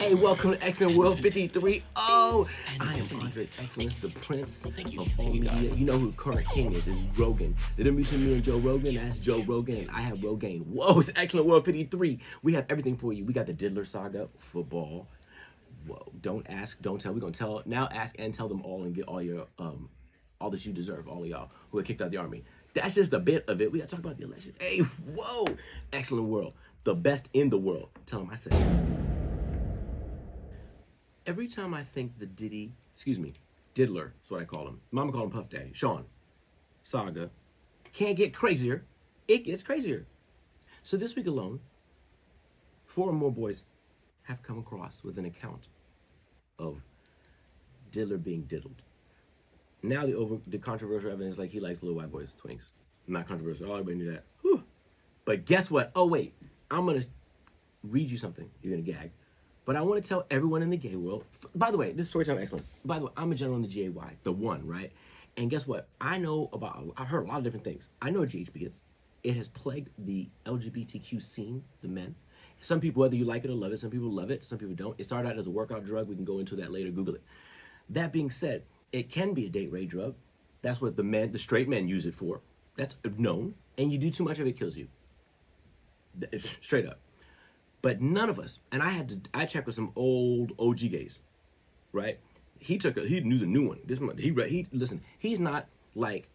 Hey, welcome to Xcellent World 53. Oh, I am Andre Xcellence, the prince of all media. You know who current king is Rogan. The difference between me and Joe Rogan, that's Joe Rogan, and I have Rogaine. Whoa, it's Xcellent World 53. We have everything for you. We got the DIDDLER saga, football. Whoa, don't ask, don't tell. We're going to tell, now ask and tell them all and get all your, all that you deserve, all of y'all who are kicked out of the army. That's just a bit of it. We got to talk about the election. Hey, whoa, Xcellent World, the best in the world. Tell them I said it. Every time I think the DIDDLER, is what I call him. Mama called him Puff Daddy. Sean, Saga, can't get crazier. It gets crazier. So this week alone, 4 or more boys have come across with an account of DIDDLER being diddled. Now the controversial evidence, like he likes little white boys, twinks. Not controversial. Oh, everybody knew that. Whew. But guess what? Oh wait, I'm gonna read you something. You're gonna gag. But I want to tell everyone in the gay world, by the way, this is Storytime Excellence. By the way, I'm a general in the GAY, the one, right? And guess what? I heard a lot of different things. I know what GHB is. It has plagued the LGBTQ scene, the men. Some people, whether you like it or love it, some people love it, some people don't. It started out as a workout drug. We can go into that later, Google it. That being said, it can be a date rape drug. That's what the straight men use it for. That's known. And you do too much of it, kills you. Straight up. But none of us, and I checked with some old OG gays, right? He knew a new one. This month, listen, he's not like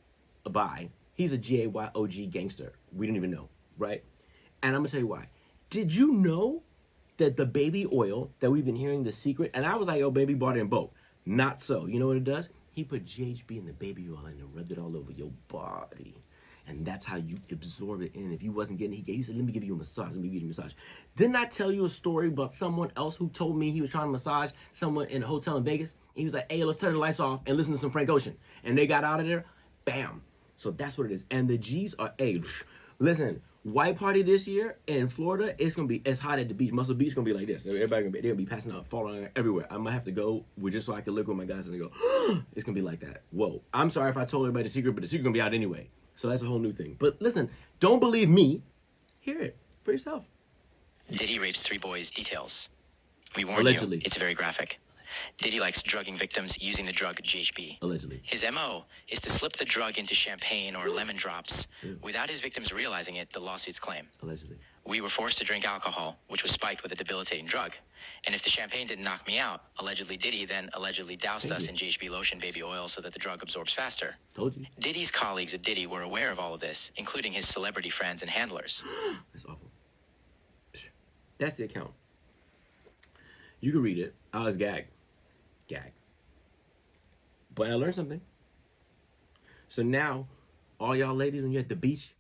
a bi. He's a GAY OG gangster. We didn't even know, right? And I'm gonna tell you why. Did you know that the baby oil that we've been hearing the secret, and I was like, oh, baby bought it in bulk. Not so. You know what it does? He put GHB in the baby oil and rubbed it all over your body. And that's how you absorb it in. If you wasn't getting it, he said, let me give you a massage. Let me give you a massage. Didn't I tell you a story about someone else who told me he was trying to massage someone in a hotel in Vegas? He was like, hey, let's turn the lights off and listen to some Frank Ocean. And they got out of there, bam. So that's what it is. And the G's are, hey, listen, white party this year in Florida, it's going to be as hot at the beach. Muscle Beach is going to be like this. Everybody they're going to be passing out, falling everywhere. I might have to go just so I can look with my guys and go, it's going to be like that. Whoa. I'm sorry if I told everybody the secret, but the secret going to be out anyway. So that's a whole new thing. But listen, don't believe me. Hear it for yourself. DIDDY rapes 3 boys. Details. We warn Allegedly. you, it's very graphic. DIDDY likes drugging victims using the drug GHB. Allegedly. His MO is to slip the drug into champagne or lemon drops without his victims realizing it, the lawsuits claim. Allegedly. We were forced to drink alcohol, which was spiked with a debilitating drug. And if the champagne didn't knock me out, allegedly DIDDY then allegedly doused us in GHB lotion baby oil so that the drug absorbs faster. Told you. DIDDY's colleagues at DIDDY were aware of all of this, including his celebrity friends and handlers. That's awful. That's the account. You can read it. I was gagged. But I learned something. So now, all y'all ladies, when you're at the beach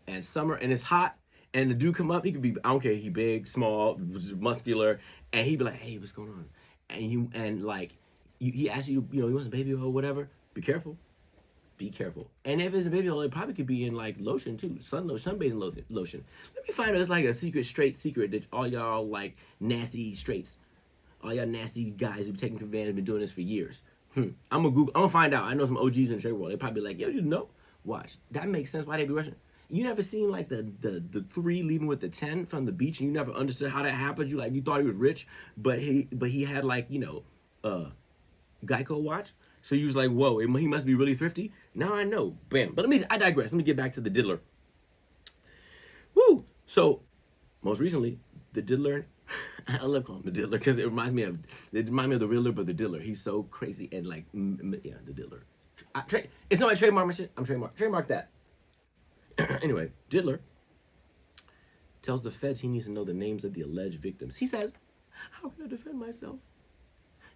and summer and it's hot, and the dude come up, he could be, I don't care, he big, small, muscular, and he'd be like, hey, what's going on? And he asks you, you want some baby oil or whatever, be careful. Be careful. And if it's a baby oil, it probably could be in like lotion too, sunbathing lotion. Let me find out, it's like a straight secret that all y'all like nasty straights, all y'all nasty guys who've taken advantage, been doing this for years. I'm gonna find out. I know some OGs in the straight world. They probably like, yo, you know? Watch. That makes sense why they be rushing. You never seen like the 3 leaving with the 10 from the beach, and you never understood how that happened. You thought he was rich, but he had like Geico watch. So you was like, whoa, he must be really thrifty. Now I know, bam. But I digress. Let me get back to the DIDDLER. Woo. So most recently, the DIDDLER. I love calling him the DIDDLER because it reminds me of the Riddler, but the DIDDLER. He's so crazy and like the DIDDLER. It's not my trademark shit. I'm trademark that. Anyway, DIDDLER tells the feds he needs to know the names of the alleged victims. He says, how can I defend myself?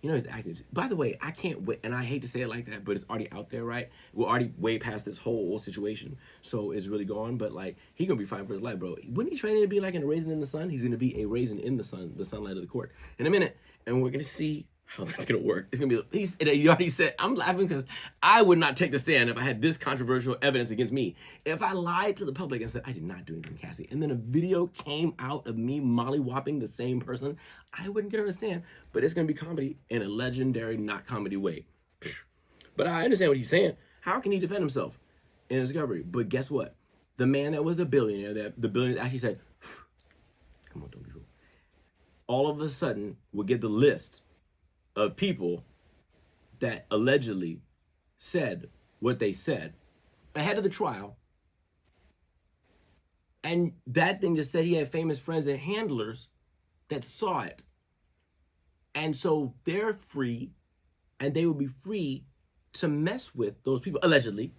He's acting. By the way, I can't wait, and I hate to say it like that, but it's already out there, right? We're already way past this whole situation, so it's really gone, but like, he gonna be fighting for his life, bro. When he training to be like a raisin in the sun, he's gonna be a raisin in the sun, the sunlight of the court, in a minute, and we're gonna see how that's gonna work. It's gonna be, he already said, I'm laughing because I would not take the stand if I had this controversial evidence against me. If I lied to the public and said, I did not do anything, Cassie, and then a video came out of me mollywopping the same person, I wouldn't get on the stand, but it's gonna be comedy in a legendary, not comedy way. But I understand what he's saying. How can he defend himself in a discovery? But guess what? The man that was a billionaire, that the billionaire actually said, come on, don't be fooled. all of a sudden would get the list of people that allegedly said what they said ahead of the trial. And that thing just said he had famous friends and handlers that saw it. And so they're free, and they will be free to mess with those people, allegedly,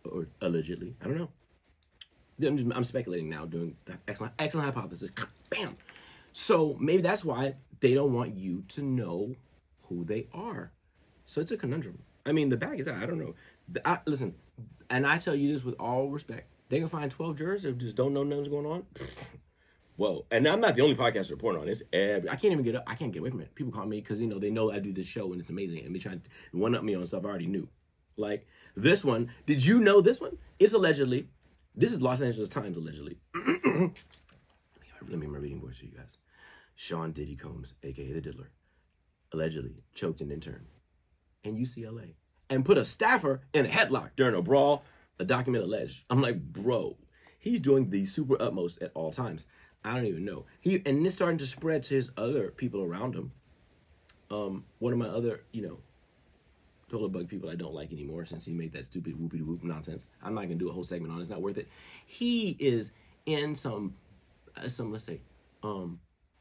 or allegedly, I don't know. I'm speculating now, doing the excellent hypothesis. Bam. So maybe that's why they don't want you to know who they are. So it's a conundrum. I mean, the bag is out. I don't know. Listen, and I tell you this with all respect. They can find 12 jurors that just don't know nothing's going on. Whoa. And I'm not the only podcast reporting on this. I can't even get up. I can't get away from it. People call me because, you know, they know I do this show and it's amazing. And they try to one-up me on stuff I already knew. Like this one. Did you know this one? It's allegedly. This is Los Angeles Times, allegedly. Let me hear my reading voice for you guys. Sean Diddy Combs, a.k.a. the Diddler, allegedly choked an intern in UCLA and put a staffer in a headlock during a brawl, a document alleged. I'm like, bro, he's doing the super utmost at all times. I don't even know. And it's starting to spread to his other people around him. One of my other, total bug people I don't like anymore since he made that stupid whoopity-whoop nonsense. I'm not going to do a whole segment on it. It's not worth it. He is in some let's say,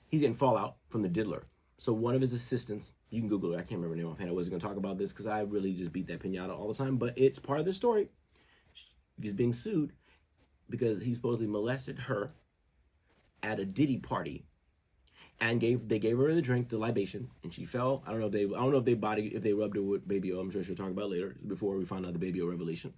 he's getting fallout from the DIDDLER. So one of his assistants, you can Google it. I can't remember her name offhand. I wasn't going to talk about this because I really just beat that pinata all the time. But it's part of the story. He's being sued because he supposedly molested her at a Diddy party. And they gave her the drink, the libation, and she fell. I don't know if they rubbed her with baby oil. I'm sure she'll talk about it later before we find out the baby oil revelation.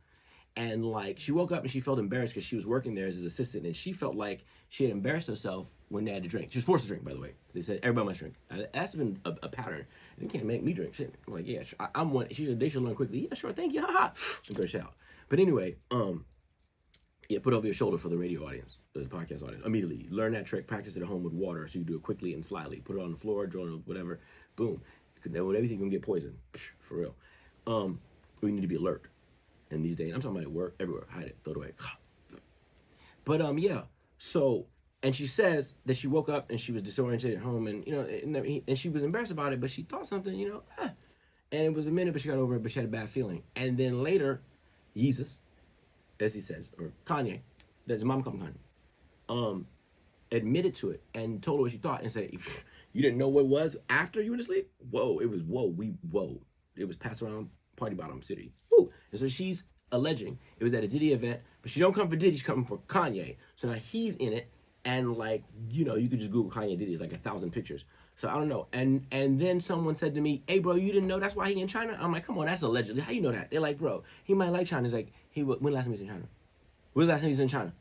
And like she woke up and she felt embarrassed because she was working there as his assistant, and she felt like she had embarrassed herself when they had to drink. She was forced to drink, by the way. They said everybody must drink. That's been a pattern. They can't make me drink. Shit. I'm like, yeah, I'm one. They should learn quickly. Yeah, sure, thank you. Ha ha. And go shout. But anyway, yeah, put over your shoulder for the radio audience, the podcast audience. Immediately. Learn that trick, practice it at home with water so you do it quickly and slyly. Put it on the floor, draw it, whatever. Boom. With everything, you can get poisoned. For real. We need to be alert. And these days, I'm talking about at work, everywhere. Hide it, throw it away. But yeah. So, and she says that she woke up and she was disoriented at home, and and she was embarrassed about it, but she thought something, and it was a minute, but she got over it, but she had a bad feeling. And then later, Jesus, as he says, or Kanye, his mom called him Kanye, admitted to it and told her what she thought and said, you didn't know what it was after you went to sleep? Whoa, it was it was passed around Party Bottom City. Woo. And so she's alleging it was at a Diddy event, but she don't come for Diddy, she's coming for Kanye. So now he's in it, and you could just Google Kanye Diddy, it's like 1,000 pictures. So I don't know. And then someone said to me, hey bro, you didn't know that's why he in China? I'm like, come on, that's allegedly. How you know that? They're like, bro, he might like China. It's like, when last time he was in China? When was the last time he was in China?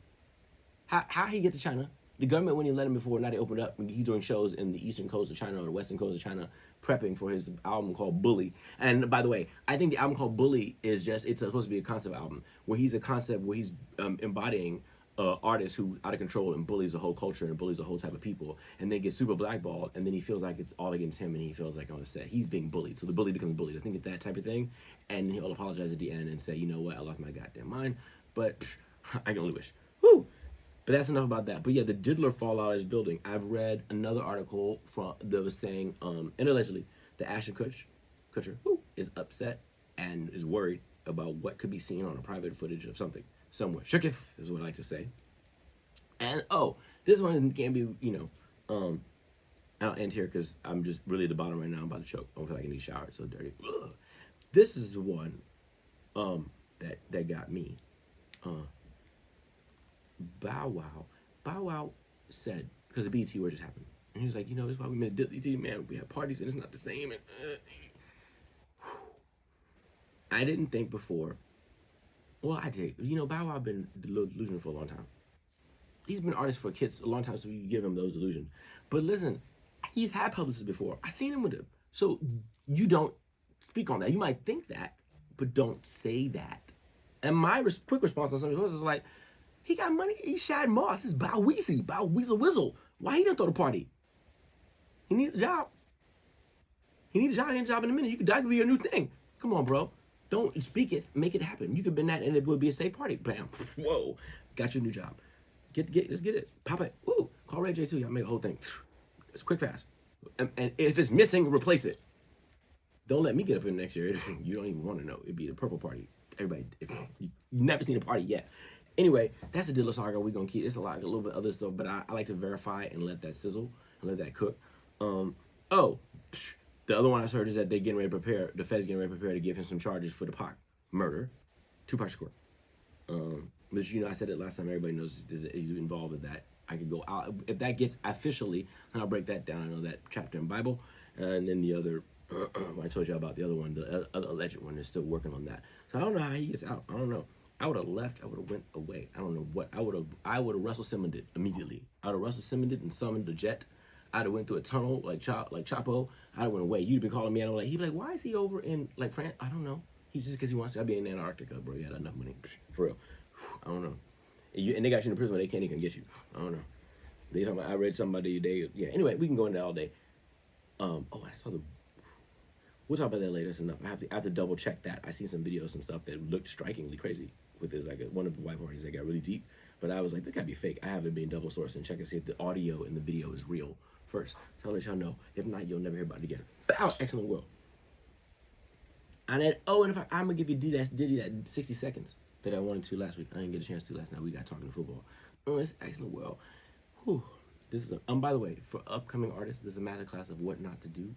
How he get to China? The government wouldn't even let him before. Now they opened up. He's doing shows in the eastern coast of China or the western coast of China, prepping for his album called Bully. And by the way, I think the album called Bully is it's supposed to be a concept album where he's embodying artists who out of control and bullies the whole culture and bullies the whole type of people, and they get super blackballed, and then he feels like it's all against him, and he feels like on the set he's being bullied, so the bully becomes bullied. I think it's that type of thing, and he'll apologize at the end and say, you know what, I lost my goddamn mind, but I can only wish. Woo! But that's enough about that. But yeah, the DIDDLER fallout is building. I've read another article that was saying, and allegedly, the Ashton Kutcher is upset and is worried about what could be seen on a private footage of something somewhere. Shooketh is what I like to say. And this one can be, I'll end here because I'm just really at the bottom right now. I'm about to choke. I don't feel like I need a shower. It's so dirty. Ugh. This is the one that got me. Bow Wow said, because the BET award just happened, and he was like, this is why we miss DiDDY, man. We have parties and it's not the same. And I didn't think before. Well, I did. Bow Wow been delusional for a long time. He's been an artist for kids a long time, so we give him those delusions. But listen, he's had publicists before. I've seen him with him. So you don't speak on that. You might think that, but don't say that. And my quick response on some of those is like, he got money. He Shad Moss. It's Bow Weasel Whizzle. Why he didn't throw the party? He needs a job. He needs a job. He ain't a job in a minute. That could be your new thing. Come on, bro. Don't speak it. Make it happen. You could been that, and it would be a safe party. Bam. Whoa. Got your new job. Let's get it. Pop it. Woo. Call Ray J too. Y'all make a whole thing. It's quick, fast. And if it's missing, replace it. Don't let me get up in next year. You don't even want to know. It'd be the purple party. Everybody, you've never seen a party yet. Anyway, that's the DIDDLER saga. We're going to keep, it's a little bit other stuff, but I like to verify and let that sizzle and let that cook. The other one I heard is that they're getting ready to prepare, the Fed's getting ready to prepare to give him some charges for the Pac murder, Tupac Shakur. But you know, I said it last time, everybody knows that he's involved with that. I could go out, if that gets officially, then I'll break that down. I know that chapter in Bible, and then the other, I told you about the other one, the other alleged one, is still working on that. So I don't know how he gets out. I don't know. I would have left. I would have went away. I don't know what. I would have Russell Simmons it immediately. I would have Russell Simmons it and summoned the jet. I'd have went through a tunnel like Chapo. I'd have went away. You'd be calling me, and I'm like, he'd be like, why is he over in like France? I don't know. He's just because he wants to. I'd be in Antarctica, bro. He had enough money for real. I don't know. And they got you in prison where they can't even get you. I don't know. They talking about, I read something the other day. Yeah. Anyway, we can go into that all day. I saw the. We'll talk about that later. It's enough. I have to double check that. I seen some videos and stuff that looked strikingly crazy. With this, like one of the white parties that got really deep, but I was like, this gotta be fake. I haven't been double sourced and check and see if the audio and the video is real first. So I'll let y'all know. If not, you'll never hear about it again. Xcellent World. And then, and if I'm gonna give you Diddy that 60 seconds that I wanted to last week. I didn't get a chance to last night. We got talking to football. It's Xcellent World. Whew. This is by the way, for upcoming artists, this is a master class of what not to do.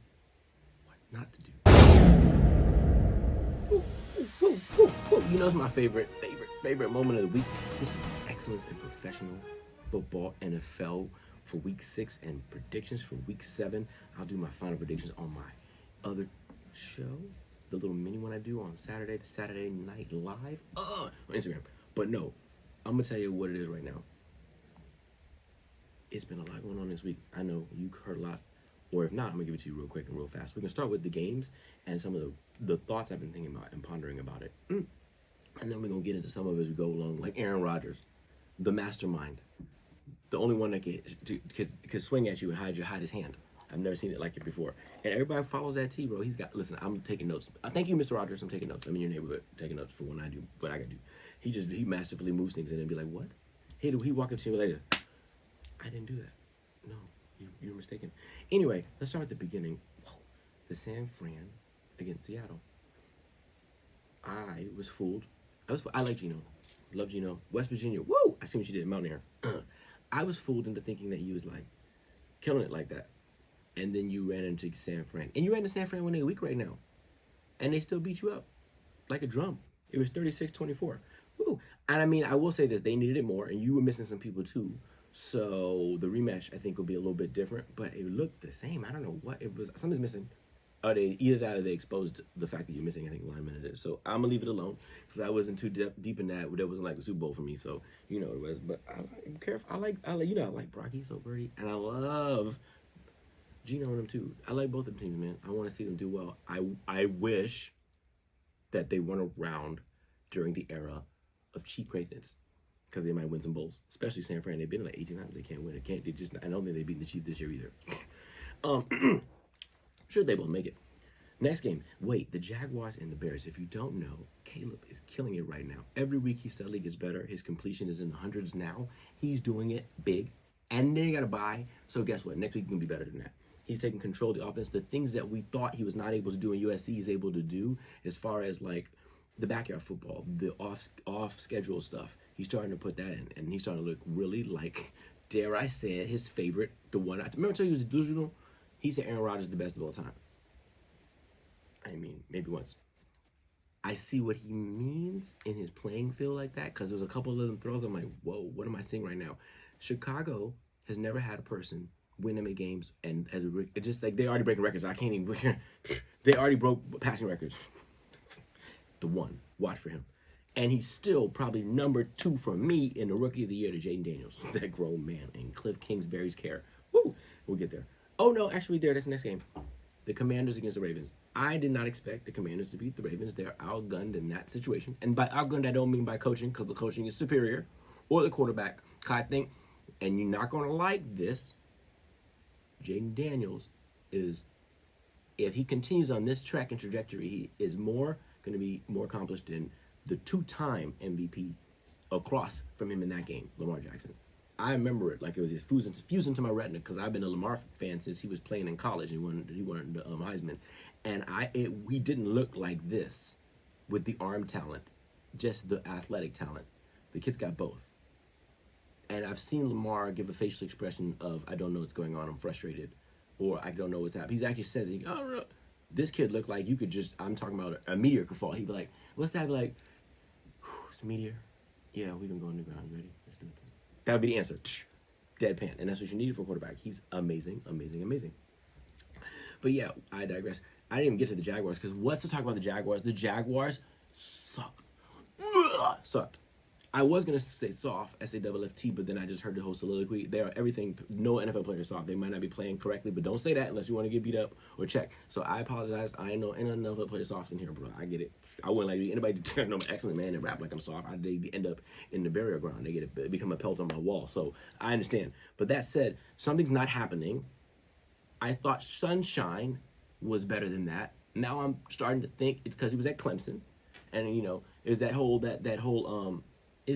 What not to do. You know, it's my favorite moment of the week. This is Xcellence in Professional Football, NFL, for week 6 and predictions for week 7. I'll do my final predictions on my other show, the little mini one I do on Saturday, the Saturday Night Live on Instagram. But no, I'm gonna tell you what it is right now. It's been a lot going on this week. I know you heard a lot. Or if not, I'm gonna give it to you real quick and real fast. We're gonna start with the games and some of the thoughts I've been thinking about and pondering about it. And then we're gonna get into some of it as we go along, like Aaron Rodgers, the mastermind, the only one that could swing at you and hide his hand. I've never seen it like it before. And everybody follows that T, bro. Listen, I'm taking notes. Thank you, Mr. Rodgers. I'm taking notes. I'm in your neighborhood taking notes for when I do what I gotta do. He massively moves things in and be like, what? He walk up to me later. I didn't do that. No. You're mistaken. Anyway, let's start at the beginning. The San Fran against Seattle. I was fooled. I like Geno. Love Geno. West Virginia. Woo! I see what you did, Mountaineer. I was fooled into thinking that you was like killing it like that. And then you ran into San Fran. And you ran into San Fran when they're weak right now. And they still beat you up like a drum. It was 36-24. Woo! And I mean, I will say this. They needed it more. And you were missing some people too. So the rematch, I think, will be a little bit different, but it looked the same. I don't know what it was. Something's missing. Either that or they exposed the fact that you're missing, I think, lineman in it. So I'm gonna leave it alone because I wasn't too deep in that. That wasn't like the Super Bowl for me, so you know what it was. But I'm careful. I like I like Brocky so Birdie, and I love Geno and them too. I like both of them teams, man. I want to see them do well. I wish that they weren't around during the era of cheap greatness. Because they might win some bowls, especially San Fran. They've been like 18 times. They can't win. I don't think they beat the Chiefs this year either. Should they both make it? Next game. Wait, the Jaguars and the Bears. If you don't know, Caleb is killing it right now. Every week he steadily gets better. His completion is in the hundreds now. He's doing it big. And then you got to buy. So guess what? Next week can be better than that. He's taking control of the offense. The things that we thought he was not able to do in USC, he's able to do as far as like the backyard football, the off schedule stuff. He's starting to put that in, and he's starting to look really like, dare I say it, his favorite, the one. Remember I told you he was delusional? He said Aaron Rodgers is the best of all time. I mean, maybe once. I see what he means in his playing field like that, because there's a couple of them throws. I'm like, whoa, what am I seeing right now? Chicago has never had a person win them in games, and it's just like they already breaking records. I can't even. They already broke passing records. The one, watch for him. And he's still probably number 2 for me in the Rookie of the Year to Jaden Daniels, that grown man, and Cliff Kingsbury's care. Woo! We'll get there. Oh, no, actually, that's the next game. The Commanders against the Ravens. I did not expect the Commanders to beat the Ravens. They're outgunned in that situation. And by outgunned, I don't mean by coaching, because the coaching is superior, or the quarterback. I think, and you're not going to like this, Jaden Daniels is, if he continues on this track and trajectory, he is going to be more accomplished than the 2-time MVP across from him in that game, Lamar Jackson. I remember it like it was just fused into my retina because I've been a Lamar fan since he was playing in college. He won the Heisman, and we didn't look like this with the arm talent, just the athletic talent. The kid's got both. And I've seen Lamar give a facial expression of, I don't know what's going on, I'm frustrated, or I don't know what's happening. He actually says, oh, this kid looked like you could just, I'm talking about a meteor could fall. He'd be like, what's that? I'd be like, it's a meteor. Yeah, we've been going to the ground. Ready? Let's do it. That would be the answer. Deadpan. And that's what you needed for a quarterback. He's amazing, amazing, amazing. But yeah, I digress. I didn't even get to the Jaguars because what's to talk about the Jaguars? The Jaguars suck. Suck. I was going to say soft, S-A-F-F-T, but then I just heard the whole soliloquy. They are everything. No NFL player is soft. They might not be playing correctly, but don't say that unless you want to get beat up or check. So I apologize. I ain't no NFL player soft in here, bro. I get it. I wouldn't like anybody to know I'm excellent man and rap like I'm soft. They end up in the burial ground. They become a pelt on my wall. So I understand. But that said, something's not happening. I thought Sunshine was better than that. Now I'm starting to think it's because he was at Clemson. And, it was that whole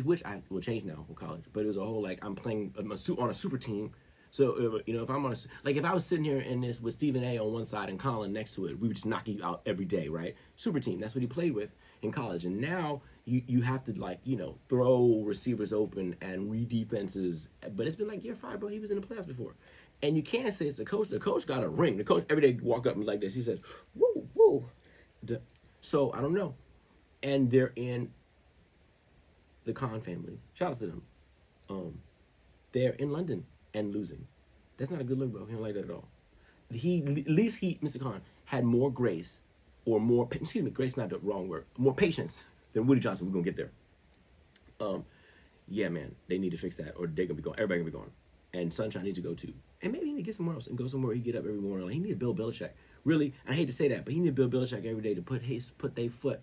which I will change now with college, but it was a whole like I'm playing on a super team. So if I'm on if I was sitting here in this with Stephen A on one side and Colin next to it, we would just knock you out every day, right? Super team. That's what he played with in college, and now you have to throw receivers open and read defenses. But it's been like year 5, bro. He was in the playoffs before, and you can't say it's the coach. The coach got a ring. The coach every day walk up and like this. He says, "Woo, woo." So I don't know, and they're in the Khan family. Shout out to them. They're in London and losing. That's not a good look, bro. He don't like that at all. Mr. Khan, had more grace or more, grace not the wrong word, more patience than Woody Johnson. We're going to get there. Yeah, man, they need to fix that or they're going to be gone. Everybody going to be gone. And Sunshine needs to go too. And maybe he need to get somewhere else and go somewhere he get up every morning. Like, he need to Bill Belichick. Really, I hate to say that, but he need to Bill Belichick every day to put their foot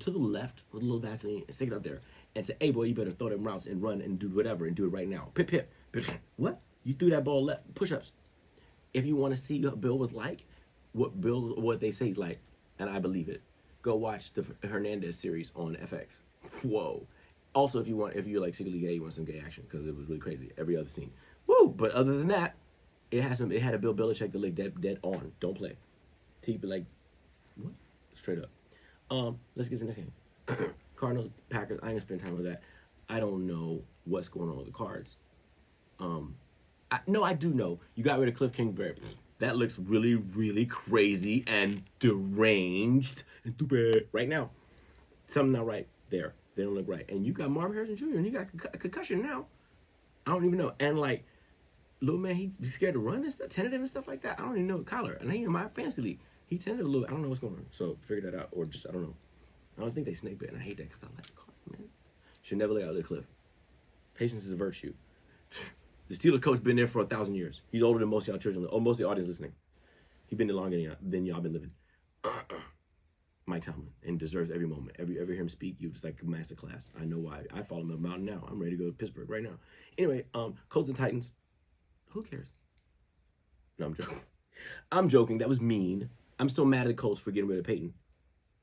to the left with a little Vaseline and stick it up there and say, hey, boy, you better throw them routes and run and do whatever and do it right now. Pip, pip. What? You threw that ball left. Push-ups. If you want to see what Bill was like, what they say he's like, and I believe it, go watch the Hernandez series on FX. Whoa. Also, if you're like secretly gay, you want some gay action because it was really crazy. Every other scene. Woo! But other than that, it had a Bill Belichick that looked dead on. Don't play. He'd be like, what? Straight up. Let's get to the next game. Cardinals, Packers. I ain't gonna spend time with that. I don't know what's going on with the Cards. I do know. You got rid of Cliff Kingsbury. That looks really, really crazy and deranged and stupid right now. Something not right there. They don't look right. And you got Marvin Harrison Jr. and you got a concussion now. I don't even know. And little man, he's scared to run and stuff, tentative and stuff like that. I don't even know Kyler. And he in my fantasy league. He tentative a little. I don't know what's going on. So figure that out, or just I don't know. I don't think they snake bit, and I hate that because I like the Cards, man. Should never lay out the cliff. Patience is a virtue. The Steelers coach been there for 1,000 years. He's older than most of y'all children, or most of the audience listening. He's been there longer than y'all been living. Mike Tomlin, and deserves every moment. Ever hear him speak, you was like a master class. I know why. I follow him up mountain now. I'm ready to go to Pittsburgh right now. Anyway, Colts and Titans. Who cares? No, I'm joking. I'm joking. That was mean. I'm still mad at the Colts for getting rid of Peyton.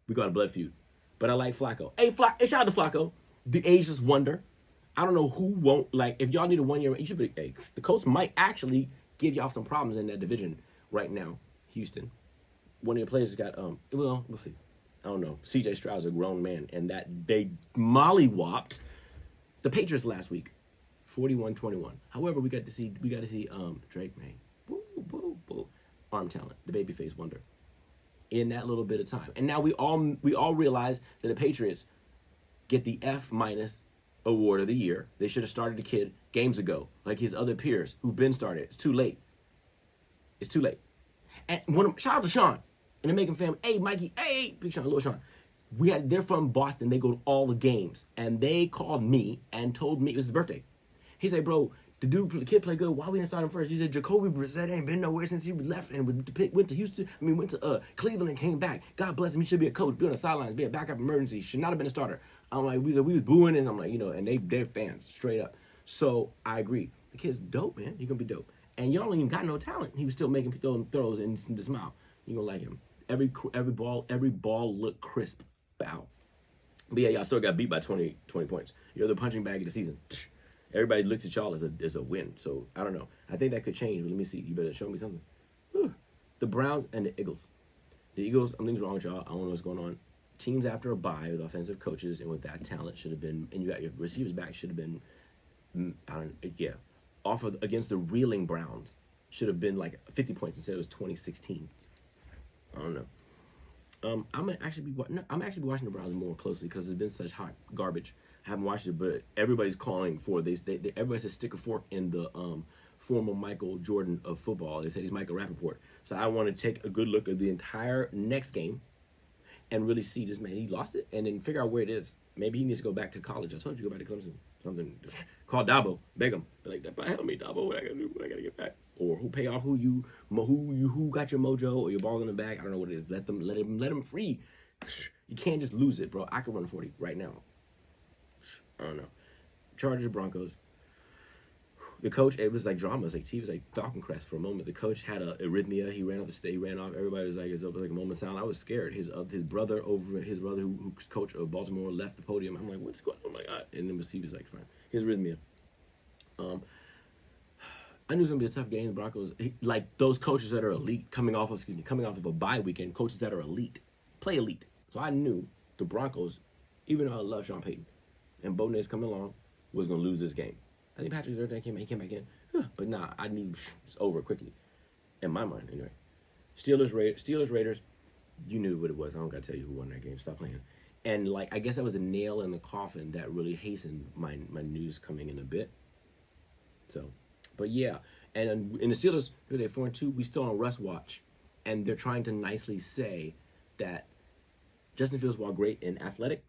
We got a blood feud. But I like Flacco. Hey, shout out to Flacco. The ageless wonder. I don't know who won't, if y'all need a 1 year, you should be, the Colts might actually give y'all some problems in that division right now. Houston. One of your players got, we'll see. I don't know. CJ Stroud's a grown man, and that they mollywopped the Patriots last week, 41-21. However, we got to see Drake, man. Boo, boo, boo. Arm talent, the babyface wonder. In that little bit of time. And now we all realize that the Patriots get the F- award of the year. They should have started the kid games ago, like his other peers who've been started. It's too late. It's too late. And shout out to Sean and the Macon family. Hey, Mikey. Hey, big Sean, little Sean. They're from Boston. They go to all the games. And they called me and told me it was his birthday. He said, bro, the kid played good. Why we didn't start him first? He said, Jacoby Brissett ain't been nowhere since he left and went to Houston. Went to Cleveland and came back. God bless him. He should be a coach, be on the sidelines, be a backup emergency. Should not have been a starter. I'm like, we was booing, and I'm like, and they're fans, straight up. So I agree. The kid's dope, man. He's gonna be dope. And y'all ain't even got no talent. He was still making throws and the smile. You gonna like him. Every ball looked crisp. Bow. But yeah, y'all still got beat by 20 points. You're the punching bag of the season. everybody looks at y'all as a win. So I don't know. I think that could change. But let me see. You better show me something. Whew. The Browns and the Eagles. The Eagles, something's wrong with y'all. I don't know what's going on. Teams after a bye with offensive coaches and with that talent should have been, and you got your receivers back, should have been, against the reeling Browns. Should have been like 50 points instead it was 2016. I don't know. I'm actually watching the Browns more closely because it's been such hot garbage. I haven't watched it, but everybody's calling for this. Everybody says stick a fork in the former Michael Jordan of football. They said he's Michael Rappaport. So I want to take a good look at the entire next game and really see this man. He lost it, and then figure out where it is. Maybe he needs to go back to college. I told you, go back to Clemson. Something. Call Dabo, beg him. Be like, help me, Dabo. What I gotta do? What I gotta get back? Or who pay off who got your mojo or your ball in the bag? I don't know what it is. Let him free. You can't just lose it, bro. I could run 40 right now. I don't know. Chargers, Broncos. The coach, it was like drama. It was like TV, was like Falcon Crest for a moment. The coach had a arrhythmia. He ran off the stage. He ran off. Everybody was like, it was like a moment of silence. I was scared. His brother who's coach of Baltimore left the podium. I'm like, what's going on? Oh my God. And then he was like, fine. His arrhythmia. I knew it was gonna be a tough game. The Broncos, like those coaches that are elite, coming off of a bye weekend, coaches that are elite, play elite. So I knew the Broncos, even though I love Sean Payton, and Bo Nix coming along, was gonna lose this game. I think Patrick Zerdan came back in, but nah, I knew it's over quickly, in my mind anyway. Steelers Raiders, you knew what it was. I don't gotta tell you who won that game. Stop playing. And like I guess that was a nail in the coffin that really hastened my news coming in a bit. So. But yeah, and in the Steelers, they're 4-2. We still on Russ watch, and they're trying to nicely say that Justin Fields, while great and athletic,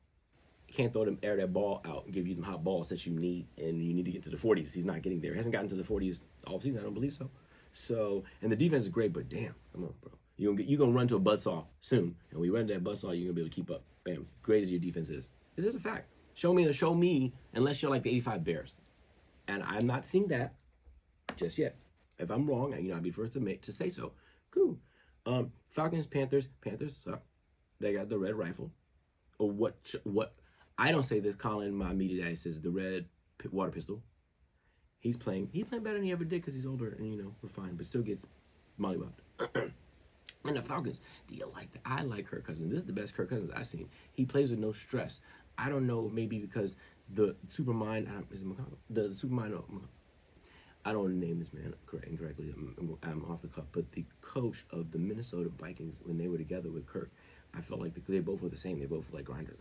can't air that ball out and give you them hot balls that you need, and you need to get to the 40s. He's not getting there. He hasn't gotten to the 40s all season. I don't believe so. So, and the defense is great, but damn, come on, bro. You're gonna run to a buzzsaw soon, and when you run to that buzzsaw, you're gonna be able to keep up. Bam, great as your defense is. This is a fact. Show me, unless you're like the 85 Bears, and I'm not seeing that just yet. If I'm wrong, I'd be first to say so. Cool. Falcons, Panthers suck. They got the red rifle. Or what? I don't say this. Colin, my media daddy, says the red water pistol. He's playing better than he ever did because he's older and we're fine, but still gets mollywopped. And the Falcons, do you like that? I like Kirk Cousins. This is the best Kirk Cousins I've seen. He plays with no stress. I don't know, maybe because the Supermind, the Supermind. I don't want to name this man incorrectly. I'm off the cuff. But the coach of the Minnesota Vikings, when they were together with Kirk, I felt like they both were the same. They both were like grinders,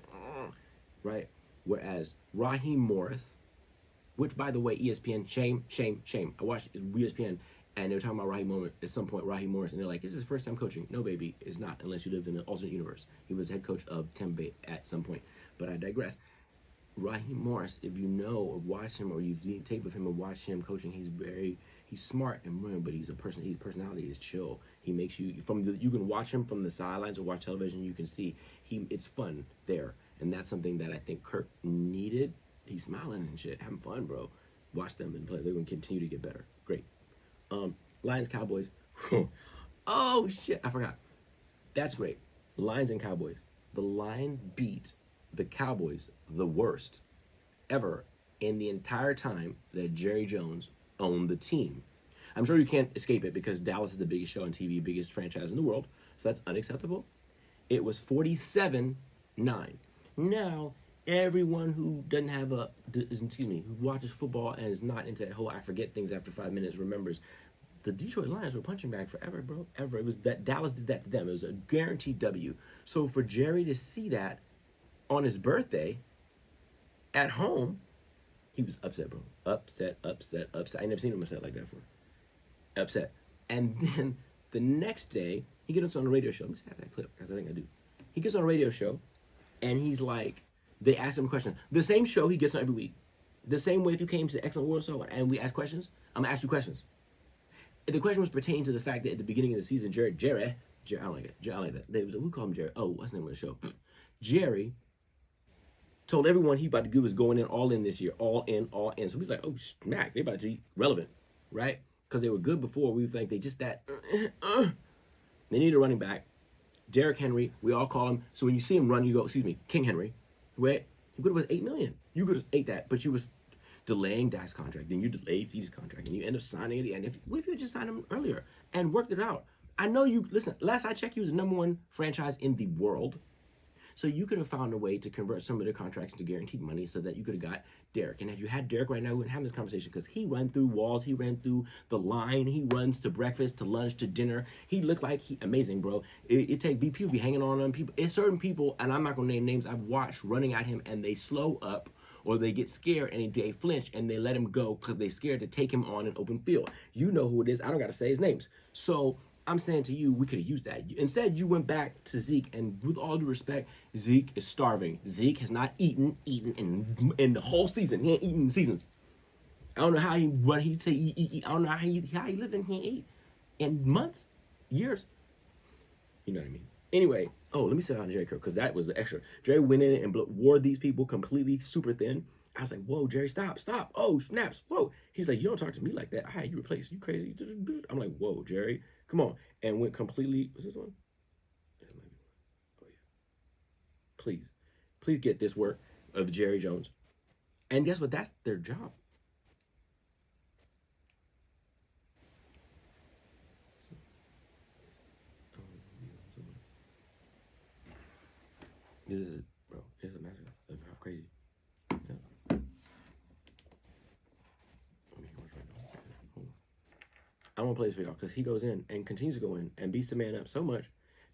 right? Whereas Raheem Morris, which by the way, ESPN, shame. I watched ESPN, and they were talking about Raheem Morris at some point. Raheem Morris, and they're like, "This is his first time coaching." No, baby, it's not unless you lived in an alternate universe. He was head coach of Tampa Bay at some point. But I digress. Raheem Morris, if you know or watch him or you've seen tape of him and watch him coaching, he's smart and brilliant, but his personality is chill. He makes you you can watch him from the sidelines or watch television, you can see it's fun there. And that's something that I think Kirk needed. He's smiling and shit, having fun, bro. Watch them and play. They're gonna continue to get better. Great. Lions, Cowboys. Oh shit, I forgot. That's great. Lions and Cowboys. The Lions beat the Cowboys the worst ever in the entire time that Jerry Jones owned the team. I'm sure you can't escape it because Dallas is the biggest show on TV, biggest franchise in the world, so that's unacceptable. It was 47-9. Now, everyone who doesn't have who watches football and is not into that whole I forget things after 5 minutes remembers the Detroit Lions were punching bag forever, bro. Ever. It was that Dallas did that to them. It was a guaranteed W. So for Jerry to see that on his birthday, at home, he was upset, bro. Upset. I never seen him upset like that before. Upset. And then the next day, he gets on a radio show. Let me have that clip, because I think I do. He gets on a radio show, and he's like, they ask him a question. The same show he gets on every week. The same way if you came to Xcellent World Show and we ask questions, I'm going to ask you questions. The question was pertaining to the fact that at the beginning of the season, Jerry, I don't like it. I like that. We call him Jerry. Oh, what's the name of the show? Jerry told everyone he about to do was going in all in this year. All in. So he's like, oh, smack. They about to be relevant, right? Because they were good before. We think they just that. They need a running back. Derrick Henry, we all call him. So when you see him run, you go, excuse me, King Henry. Wait, you could have was $8 million. You could have ate that, but you was delaying Dak's contract, then you delay Fee's contract, and you end up signing it. And what if you just signed him earlier and worked it out? I know you, listen, last I checked, he was the #1 franchise in the world. So you could have found a way to convert some of the contracts into guaranteed money so that you could have got Derek. And if you had Derek right now, we wouldn't have this conversation because he ran through walls. He ran through the line. He runs to breakfast, to lunch, to dinner. He looked like amazing, bro. It take BP be hanging on people. It's certain people, and I'm not going to name names, I've watched running at him and they slow up or they get scared and they flinch and they let him go because they scared to take him on an open field. You know who it is. I don't got to say his names. So I'm saying to you, we could have used that. Instead, you went back to Zeke, and with all due respect, Zeke is starving. Zeke has not eaten in the whole season. He ain't eaten in seasons. I don't know how he'd say eat. I don't know how he lived and he ain't ate in months, years. You know what I mean? Anyway, let me say on Jerry Curl, because that was the extra. Jerry went in and wore these people completely super thin. I was like, whoa, Jerry, stop. Oh, snaps, whoa. He's like, you don't talk to me like that. I had you replaced. You crazy. I'm like, whoa, Jerry. Come on. And went completely, what's this one? Oh, yeah. Please get this work of Jerry Jones. And guess what? That's their job. This is, bro, it's a massive of how crazy. Yeah. I want to play this for y'all because he goes in and continues to go in and beats the man up so much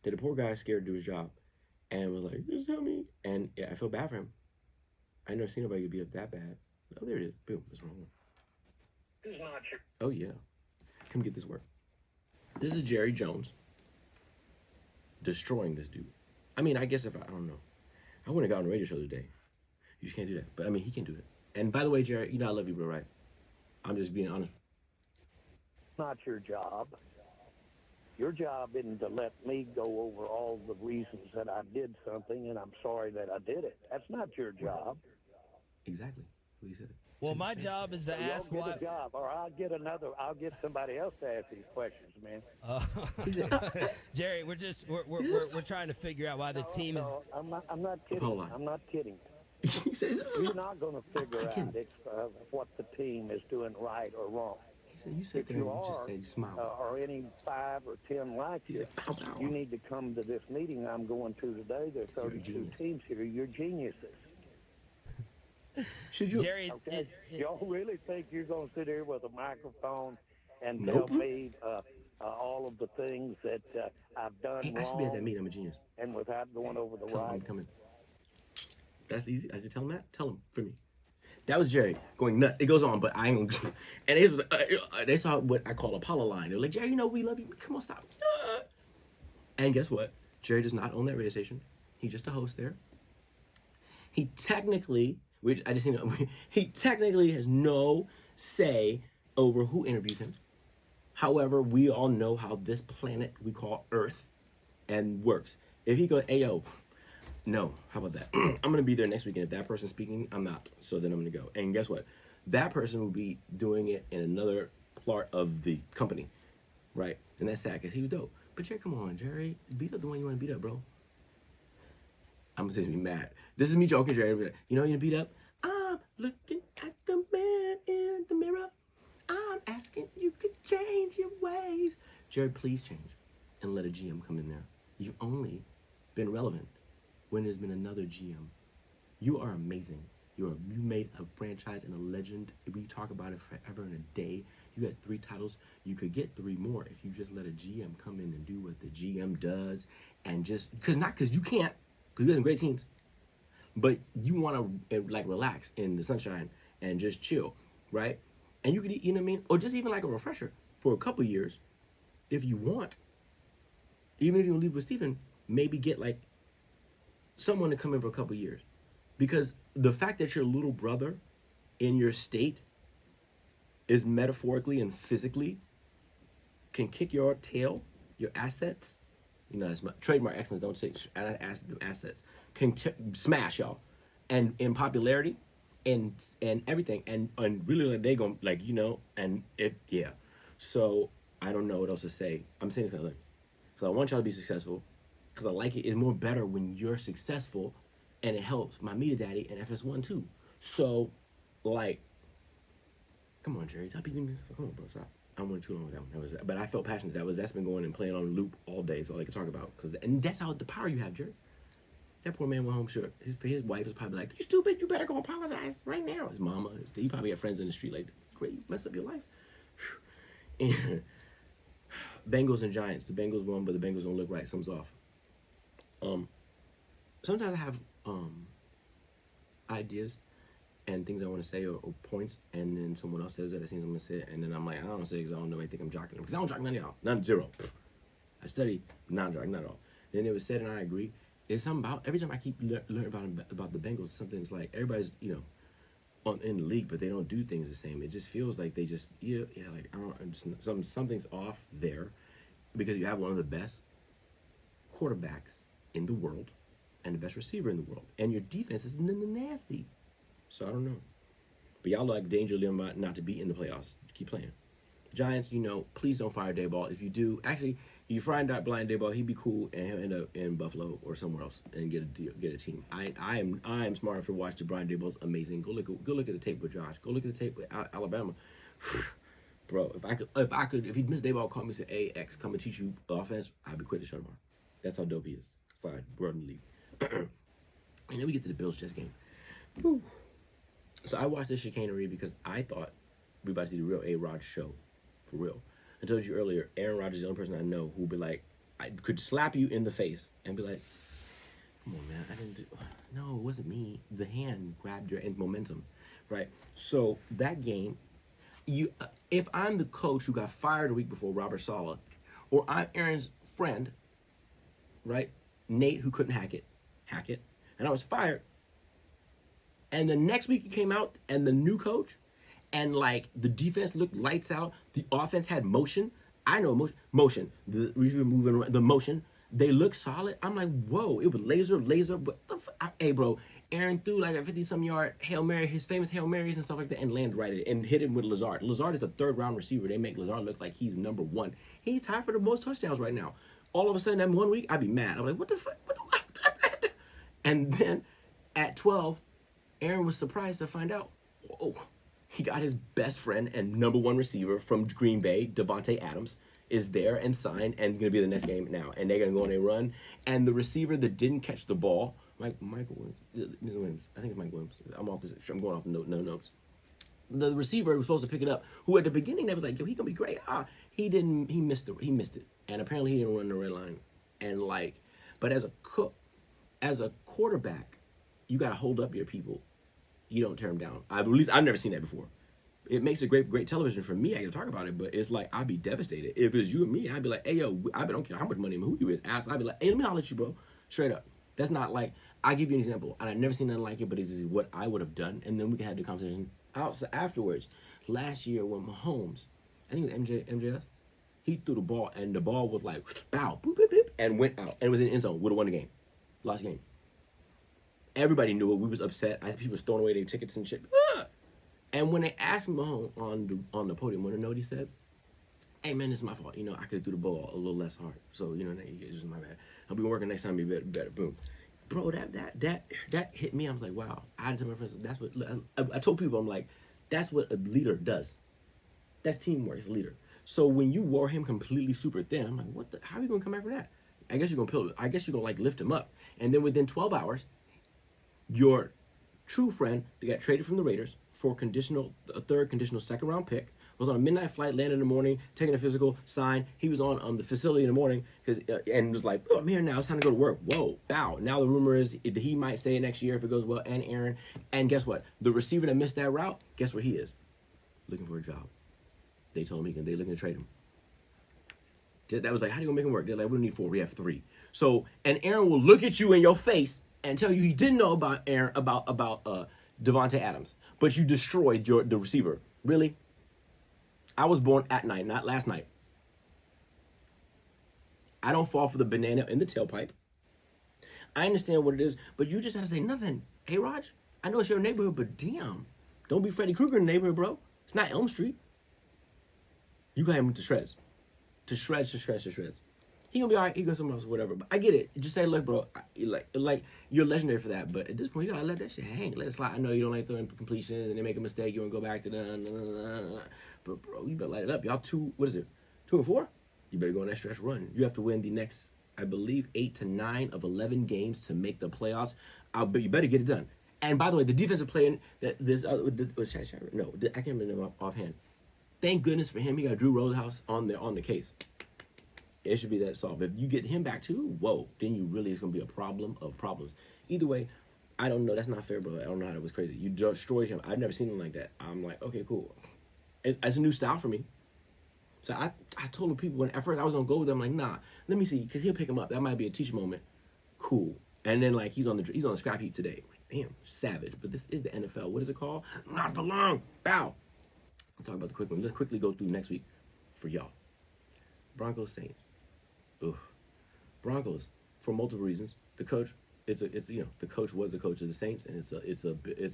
that the poor guy is scared to do his job and was like, just help me. And yeah, I feel bad for him. I never seen nobody get beat up that bad. Oh, there it is. Boom. That's the wrong one. This is not your... Oh, yeah. Come get this work. This is Jerry Jones destroying this dude. I mean, I guess if I don't know. I wouldn't have got on the radio show today. You just can't do that. But I mean, he can do it. And by the way, Jerry, you know I love you, bro, right? I'm just being honest. Not your job. Your job isn't to let me go over all the reasons that I did something and I'm sorry that I did it. That's not your job. Exactly what he said. Well, my job is to ask why. Get a job, or I'll get somebody else to ask these questions, man. Jerry, we're trying to figure out why the team is. I'm not kidding. I'm not kidding. He says, You're not going to figure out what the team is doing right or wrong. He said, you sit there and you just say, you smile. Or any 5 or 10 like you, you need to come to this meeting I'm going to today. There are 32 teams here. You're geniuses. Should you, Jerry? Okay. Y'all really think you're going to sit here with a microphone and tell me all of the things that I've done wrong? I should be at that meeting. I'm a genius. And without going over the tell right. I'm coming. That's easy. I should tell him that. Tell him for me. That was Jerry going nuts. It goes on, but I ain't gonna. And it was they saw what I call Apollo line. They're like, Jerry, you know we love you. Come on, stop. And guess what? Jerry does not own that radio station. He's just a host there. He technically. He technically has no say over who interviews him. However, we all know how this planet we call Earth and works. If he goes, ayo, no, how about that? I'm going to be there next weekend. If that person's speaking, I'm not. So then I'm going to go. And guess what? That person will be doing it in another part of the company, right? And that's sad because he was dope. But Jerry, come on, Jerry. Beat up the one you want to beat up, bro. I'm going to be mad. This is me joking, Jerry. You know you're beat up? I'm looking at the man in the mirror. I'm asking you could change your ways. Jerry, please change and let a GM come in there. You've only been relevant when there's been another GM. You are amazing. You made a franchise and a legend. We talk about it forever and a day. You got 3 titles. You could get 3 more if you just let a GM come in and do what the GM does and just, because you can't, because you got some great teams, but you want to like relax in the sunshine and just chill, right? And you could, you know what I mean? Or just even like a refresher for a couple years if you want. Even if you leave with Stephen, maybe get like someone to come in for a couple years. Because the fact that your little brother in your state is metaphorically and physically can kick your tail, your assets, you know, that's my trademark excellence, don't say assets, can smash y'all. And in popularity and everything. And really like they gonna like, you know, and it, yeah. So I don't know what else to say. I'm saying this because I want y'all to be successful. Because I like it. It's more better when you're successful and it helps my media daddy and FS1 too. So like Come on, Jerry. Stop beating me. Come on, bro. Stop. I went too long with that one. But I felt passionate. That's been going and playing on loop all day. That's all I could talk about. And that's how the power you have, Jerry. That poor man went home. Sure, his wife was probably like, "You stupid. You better go apologize right now." His mama. He probably had friends in the street like, "Great, you messed up your life." And Bengals and Giants. The Bengals won, but the Bengals don't look right. Something's off. Sometimes I have ideas and things I want to say or points, and then someone else says that I seen someone say it, and then I'm like, I don't say it because I don't know. I think I'm jocking them because I don't jock none of y'all. None, zero. I study non-jock, not at all. Then it was said, and I agree. It's something about every time I keep learning about the Bengals, something's like everybody's in the league, but they don't do things the same. It just feels like they just like I don't just something's off there because you have one of the best quarterbacks in the world and the best receiver in the world, and your defense is nasty. So I don't know. But y'all like danger limit not to be in the playoffs. Keep playing. Giants, please don't fire Dayball. If you do, actually, you fire blind Dayball, he'd be cool and he'll end up in Buffalo or somewhere else and get a team. I am smart enough to watch the Brian Dayball's amazing. Go look at the tape with Josh. Go look at the tape with Alabama. Bro, if he missed Dayball, call me and say, "Hey, X, come and teach you offense," I'd be quick to shut him off. That's how dope he is. Fired, world in the league. And then we get to the Bills-Jets game. Whew. So I watched this chicanery because I thought we were about to see the real A-Rod show. For real. I told you earlier, Aaron Rodgers is the only person I know who would be like, I could slap you in the face and be like, "Come on, man, I didn't do, no, it wasn't me. The hand grabbed your momentum," right? So that game, if I'm the coach who got fired a week before, Robert Saleh, or I'm Aaron's friend, right, Nate, who couldn't hack it, and I was fired, and the next week you came out and the new coach, and like the defense looked lights out, the offense had motion. I know motion. The receiver moving around, the motion. They look solid. I'm like, whoa! It was laser. But hey, bro, Aaron threw like a 50-some yard Hail Mary, his famous Hail Marys and stuff like that, and landed right at it and hit him with Lazard. Lazard is a third-round receiver. They make Lazard look like he's number one. He's tied for the most touchdowns right now. All of a sudden, that 1 week, I'd be mad. I'm like, what the fuck? And then at 12. Aaron was surprised to find out, he got his best friend and number one receiver from Green Bay, Davante Adams, is there and signed and going to be the next game now. And they're going to go on a run. And the receiver that didn't catch the ball, Michael Williams, I think it's Mike Williams. I'm going off no notes. The receiver who was supposed to pick it up, who at the beginning they was like, "Yo, he gonna be great." He missed it. And apparently he didn't run the red line. And but as a quarterback, you got to hold up your people. You don't tear them down. At least I've never seen that before. It makes a great television for me. I can talk about it, but it's like I'd be devastated. If it was you and me, I'd be like, "Hey, yo, I don't care how much money and who you is." I'd be like, "Hey, let me holler at you, bro." Straight up. That's not like, I'll give you an example, and I've never seen nothing like it, but this is what I would have done, and then we can have the conversation afterwards. Last year when Mahomes, I think it was MJS, he threw the ball, and the ball was like, bow, boop, boop, boop, and went out, and it was in the end zone. Would have won the game. Lost the game. Everybody knew it. We was upset. I think people was throwing away their tickets and shit. And when they asked Mahomes on the podium, want to know what he said? "Hey, man, this is my fault. I could have threw the ball a little less hard. So, it's just my bad. I'll be working next time. Be better. Boom." Bro, that hit me. I was like, wow. I had to tell my friends, that's what, I told people, I'm like, that's what a leader does. That's teamwork. It's a leader. So when you wore him completely super thin, I'm like, how are you going to come back from that? I guess you're going to lift him up. And then within 12 hours, your true friend that got traded from the Raiders for a third conditional second round pick was on a midnight flight, landed in the morning, taking a physical, signed. He was on the facility in the morning and was like, "Oh, I'm here now. It's time to go to work." Whoa, bow. Now the rumor is he might stay next year if it goes well, and Aaron. And guess what? The receiver that missed that route, guess where he is? Looking for a job. They told him they're looking to trade him. That was like, how do you make him work? They're like, we don't need 4, we have 3. So, and Aaron will look at you in your face and tell you he didn't know about Davante Adams, but you destroyed the receiver. Really? I was born at night, not last night. I don't fall for the banana in the tailpipe. I understand what it is, but you just have to say nothing. Hey, Raj, I know it's your neighborhood, but damn, don't be Freddy Krueger in the neighborhood, bro. It's not Elm Street. You got him to shreds. To shreds. He gonna be all right. He gonna somewhere else, whatever. But I get it. Just say, look, bro, like you're legendary for that. But at this point, you gotta let that shit hang. Let it slide. I know you don't like throwing completions and they make a mistake. You wanna go back to the. But bro, you better light it up. Y'all 2-4? You better go on that stretch run. You have to win the next, I believe, 8 to 9 of 11 games to make the playoffs. But you better get it done. And by the way, the defensive player that this was no, I can't remember offhand. Thank goodness for him. He got Drew Roadhouse on the case. It should be that solved. If you get him back too, whoa, then you really, it's going to be a problem of problems. Either way, I don't know. That's not fair, bro. I don't know how that was crazy. You destroyed him. I've never seen him like that. I'm like, okay, cool. It's a new style for me. So I told the people, when at first I was going to go with them, like, nah, let me see, because he'll pick him up. That might be a teach moment. Cool. And then, like, he's on the scrap heap today. Like, damn, savage. But this is the NFL. What is it called? Not for long. Bow. I'll talk about the quick one. Let's quickly go through next week for y'all. Broncos Saints. Ugh. Broncos, for multiple reasons. The coach, the coach was the coach of the Saints, and it's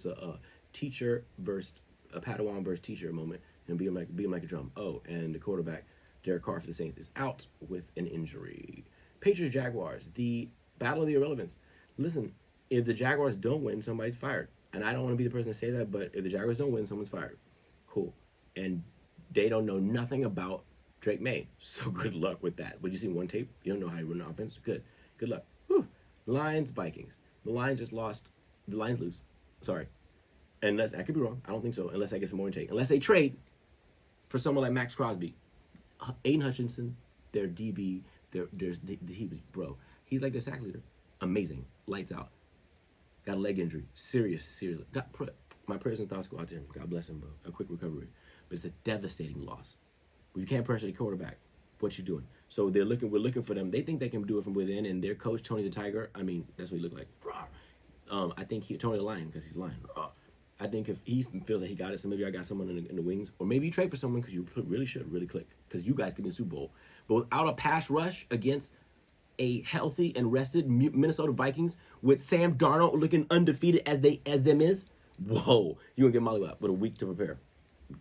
a teacher versus a Padawan versus teacher moment, and being like a drum. Oh, and the quarterback, Derek Carr for the Saints, is out with an injury. Patriots Jaguars, the battle of the irrelevance. Listen, if the Jaguars don't win, somebody's fired, and I don't want to be the person to say that, but if the Jaguars don't win, someone's fired. Cool, and they don't know nothing about Drake May, so good luck with that. But you see one tape, you don't know how you run an offense. Good luck. Whew. Lions Vikings. The Lions just lost. The Lions lose. Sorry, unless I could be wrong. I don't think so. Unless I get some more intake. Unless they trade for someone like Max Crosby, Aiden Hutchinson, their DB, he was bro. He's like their sack leader. Amazing, lights out. Got a leg injury. Serious. My prayers and thoughts go out to him. God bless him, bro. A quick recovery. But it's a devastating loss. You can't pressure the quarterback. What you doing? So we're looking for them. They think they can do it from within, and their coach, Tony the Tiger, I mean, that's what he looked like. I think Tony the Lion, because he's lying. I think if he feels that he got it, so maybe I got someone in the wings, or maybe you trade for someone because you really should really click, because you guys could be in the Super Bowl. But without a pass rush against a healthy and rested Minnesota Vikings, with Sam Darnold looking undefeated as them is, whoa, you're gonna get mollywopped with a week to prepare.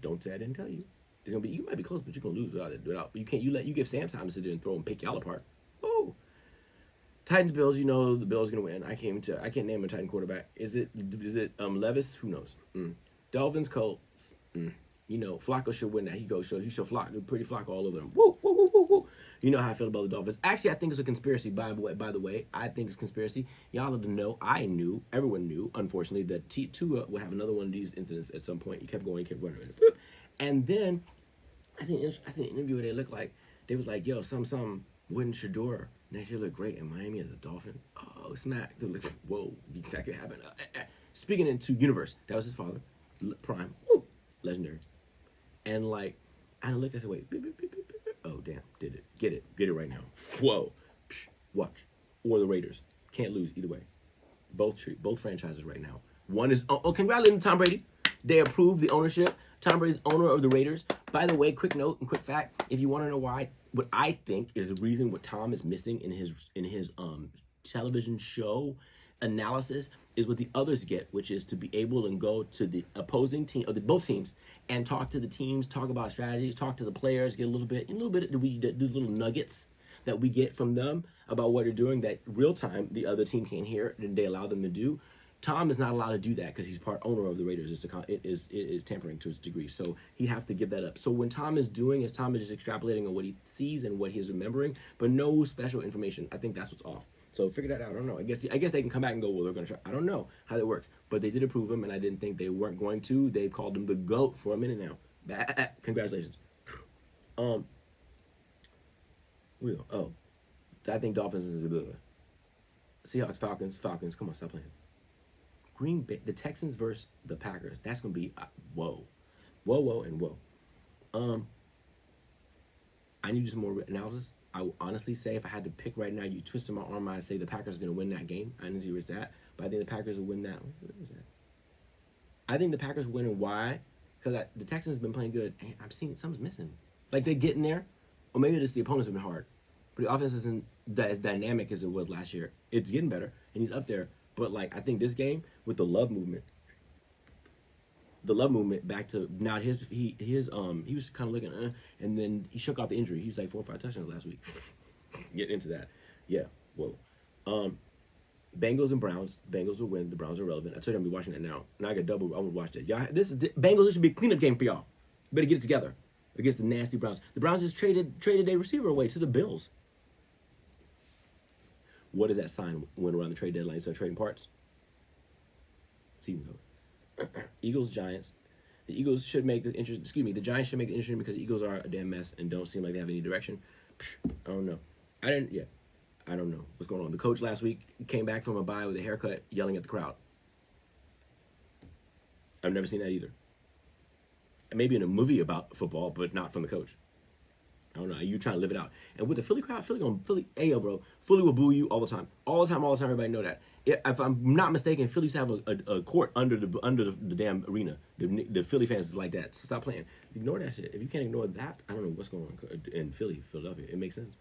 Don't say I didn't tell you. It's gonna be, you might be close, but you're gonna lose without it. You give Sam time to sit there and throw and pick y'all apart. Oh, Titans Bills. The Bills gonna win. I can't name a Titan quarterback. Is it Levis? Who knows? Dolphins Colts. Flacco should win that. He should flock. Pretty flock all over them. Woo, woo, woo, woo, woo. You know how I feel about the Dolphins. Actually, I think it's a conspiracy. By the way, I think it's a conspiracy. Y'all have to know. Everyone knew, unfortunately, that Tua would have another one of these incidents at some point. He kept going. He kept running. And then I seen an interview where they was like, yo, some wouldn't Shador next year look great in Miami as a Dolphin? Oh, snap. They were like, whoa, that could happen. Speaking into universe, that was his father, Prime, woo, legendary. And I looked, I said, wait, beep, beep, beep, beep, beep. Oh, damn, did it. Get it right now. Whoa, watch. Or the Raiders. Can't lose either way. Both franchises right now. One is, congratulations, Tom Brady. They approved the ownership. Tom Brady's owner of the Raiders. By the way, quick note and quick fact, if you want to know why, what I think is the reason what Tom is missing in his television show analysis is what the others get, which is to be able to go to the opposing team, or both teams, and talk to the teams, talk about strategies, talk to the players, get a little bit of these little nuggets that we get from them about what they're doing that real time the other team can't hear and they allow them to do. Tom is not allowed to do that because he's part owner of the Raiders. It is tampering to its degree, so he have to give that up. So when Tom is doing is Tom is just extrapolating on what he sees and what he's remembering, but no special information. I think that's what's off. So figure that out. I don't know. I guess they can come back and go, well, they're going to try. I don't know how that works, but they did approve him, and I didn't think they weren't going to. They called him the GOAT for a minute now. Congratulations. I think Dolphins is a bit. Seahawks, Falcons. Come on, stop playing. Green Bay, the Texans versus the Packers. That's gonna be whoa. I need some more analysis. I will honestly say if I had to pick right now, you twisted my arm, I'd say the Packers are gonna win that game. I didn't see where it's at, but I think the Packers will win that. Where is that? I think the Packers win, and why? Because the Texans have been playing good, and I'm seeing something's missing. Like they're getting there, or maybe it's the opponents have been hard, but the offense isn't as dynamic as it was last year. It's getting better, and he's up there. But I think this game with the love movement back to now he was kind of looking, and then he shook off the injury. He was like 4 or 5 touchdowns last week. get into that. Yeah, whoa. Bengals and Browns. Bengals will win. The Browns are relevant. I told you I'm gonna be watching that now. Now I got double. I'm gonna watch that. Y'all, Bengals. This should be a cleanup game for y'all. You better get it together against the nasty Browns. The Browns just traded a receiver away to the Bills. What does that sign when around the trade deadline? You start trading parts. Season's over. Eagles, Giants. The Eagles should make the interesting. Excuse me. The Giants should make it interesting because the Eagles are a damn mess and don't seem like they have any direction. I don't know. I don't know what's going on. The coach last week came back from a bye with a haircut, yelling at the crowd. I've never seen that either. Maybe in a movie about football, but not from the coach. I don't know. You trying to live it out. And with the Philly crowd, hey, yo, bro, Philly will boo you all the time. All the time, everybody know that. If I'm not mistaken, Philly used to have a court under the damn arena. The Philly fans is like that. So stop playing. Ignore that shit. If you can't ignore that, I don't know what's going on in Philadelphia. It makes sense.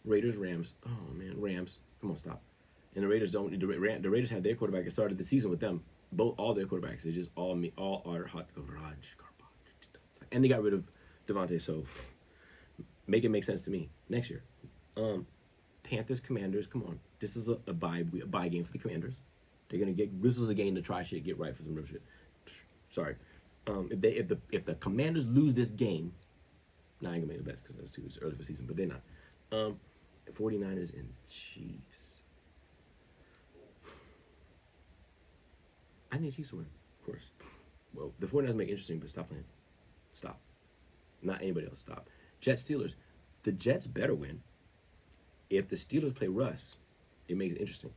Raiders, Rams. Oh, man, Rams. Come on, stop. And the Raiders don't. The Raiders have their quarterback. It started the season with them. All their quarterbacks. They just all are hot garbage. And they got rid of Devontae, so make it make sense to me. Next year. Panthers, Commanders, come on. This is a bye game for the Commanders. They're gonna this is a game to try shit, get right for some real shit. Sorry. If the Commanders lose this game, I ain't gonna make the best because it's early for the season, but they're not. 49ers and Chiefs. I need Chiefs to win, of course. Well, the 49ers make it interesting, but stop playing. Stop. Not anybody else. Stop. Jets, Steelers. The Jets better win. If the Steelers play Russ, it makes it interesting.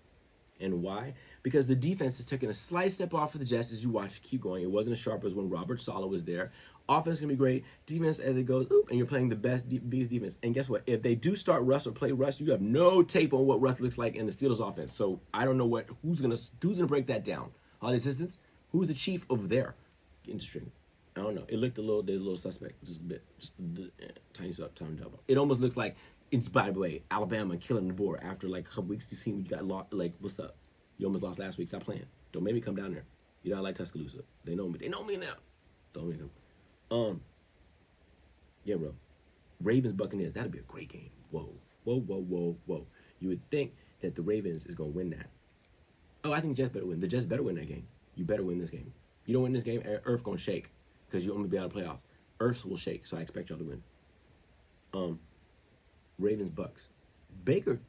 And why? Because the defense has taken a slight step off for the Jets as you watch keep going. It wasn't as sharp as when Robert Saleh was there. Offense is going to be great. Defense as it goes, and you're playing the best defense. And guess what? If they do start Russ or play Russ, you have no tape on what Russ looks like in the Steelers offense. So I don't know who's gonna break that down. All the assistants, who's the chief over there? Interesting. I don't know. It looked there's a little suspect, just a bit, tiny double. It almost looks like it's, by the way, Alabama killing the board after like a couple weeks. You see, you got lost. Like, what's up? You almost lost last week. Stop playing. Don't make me come down there. You know I like Tuscaloosa. They know me. They know me now. Don't make them. Yeah, bro. Ravens Buccaneers. That'd be a great game. Whoa. You would think that the Ravens is gonna win that. Oh, I think the Jets better win. The Jets better win that game. You better win this game. You don't win this game, Earth gonna shake because you only be out of playoffs. Earths will shake, so I expect y'all to win. Ravens Bucks. Baker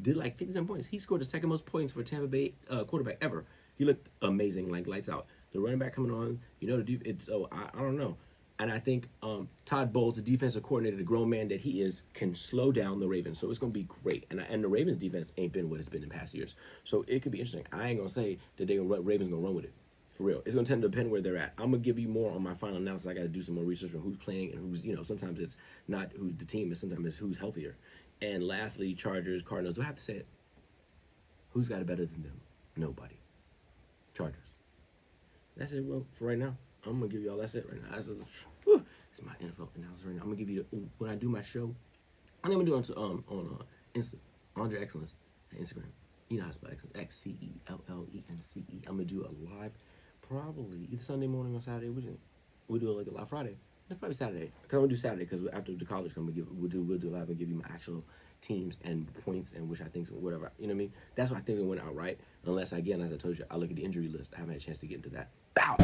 did like 57 points. He scored the second most points for a Tampa Bay quarterback ever. He looked amazing, like lights out. The running back coming on, I don't know. And I think Todd Bowles, the defensive coordinator, the grown man that he is, can slow down the Ravens. So it's going to be great. And the Ravens defense ain't been what it's been in past years. So it could be interesting. I ain't going to say that Ravens going to run with it. For real. It's going to tend to depend where they're at. I'm going to give you more on my final analysis. I got to do some more research on who's playing and who's, sometimes it's not who's the team, it's sometimes it's who's healthier. And lastly, Chargers, Cardinals. Do I have to say it? Who's got it better than them? Nobody. Chargers. That's it, bro, for right now. I'm going to give you all that's it right now. It's my NFL analysis right now. I'm going to give you, when I do my show, I'm going to do it on Insta, Andre Xcellence, on Instagram. You know how to spell Xcellence, Xcellence. I'm going to do a live, probably either Sunday morning or Saturday. We'll do it like a live Friday. It's probably Saturday. Because I'm going to do Saturday because after the college, we'll do live and give you my actual teams and points and which I think, whatever. You know what I mean? That's what I think it went out right. Unless, again, as I told you, I look at the injury list. I haven't had a chance to get into that. Bow!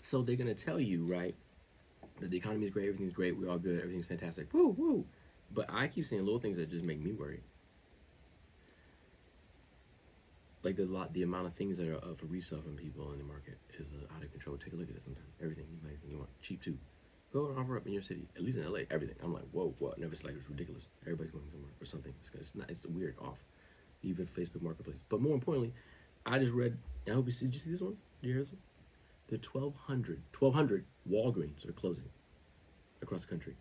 So they're going to tell you, right, that the economy is great, everything's great, we're all good, everything's fantastic. Woo, woo. But I keep saying little things that just make me worry. Like the amount of things that are up for resale from people in the market is out of control. Take a look at it sometimes. Everything you want, cheap too. Go and offer up in your city, at least in LA, everything. I'm like, whoa, never it's like it's ridiculous. Everybody's going somewhere or something. It's weird off. Even Facebook Marketplace. But more importantly, I just read, I hope you see, did you see this one? Did you hear this one? The 1,200 Walgreens are closing across the country.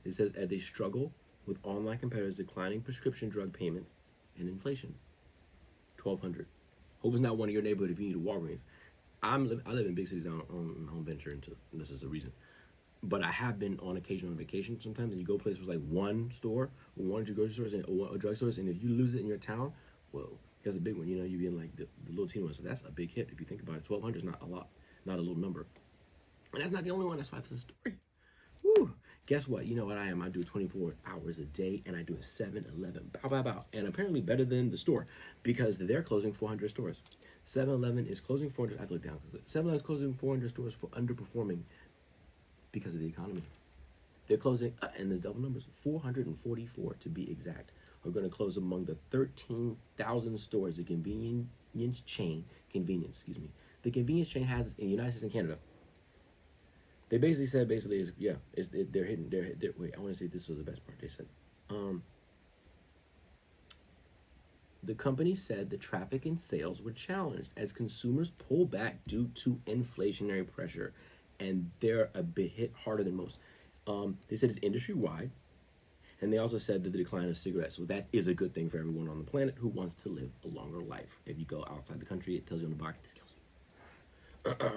It says as they struggle with online competitors declining prescription drug payments and inflation. 1,200. Hope it's not one of your neighborhood if you need a Walgreens. I live in big cities. I don't own home venture into this is the reason. But I have been on occasion on vacation sometimes, and you go places with like one store or one or two grocery stores or drug stores, and if you lose it in your town, whoa, that's a big one. You be in like the little teeny one, so that's a big hit if you think about it. 1,200 is not a lot, not a little number. And that's not the only one. That's why it's a story. Woo! Guess what? You know what I am? I do 24 hours a day, and I do a 7-Eleven. Bow, bow, bow. And apparently better than the store, because they're closing 400 stores. 7-Eleven is closing 400. I looked down. 7-Eleven is closing 400 stores for underperforming because of the economy. They're closing, and there's double numbers, 444 to be exact, are going to close among the 13,000 stores the convenience chain has in the United States and Canada. They basically said, they're hitting, wait, I want to say this was the best part. They said, the company said the traffic and sales were challenged as consumers pull back due to inflationary pressure, and they're a bit hit harder than most. They said it's industry-wide, and they also said that the decline of cigarettes, so that is a good thing for everyone on the planet who wants to live a longer life. If you go outside the country, it tells you on the box, this kills you.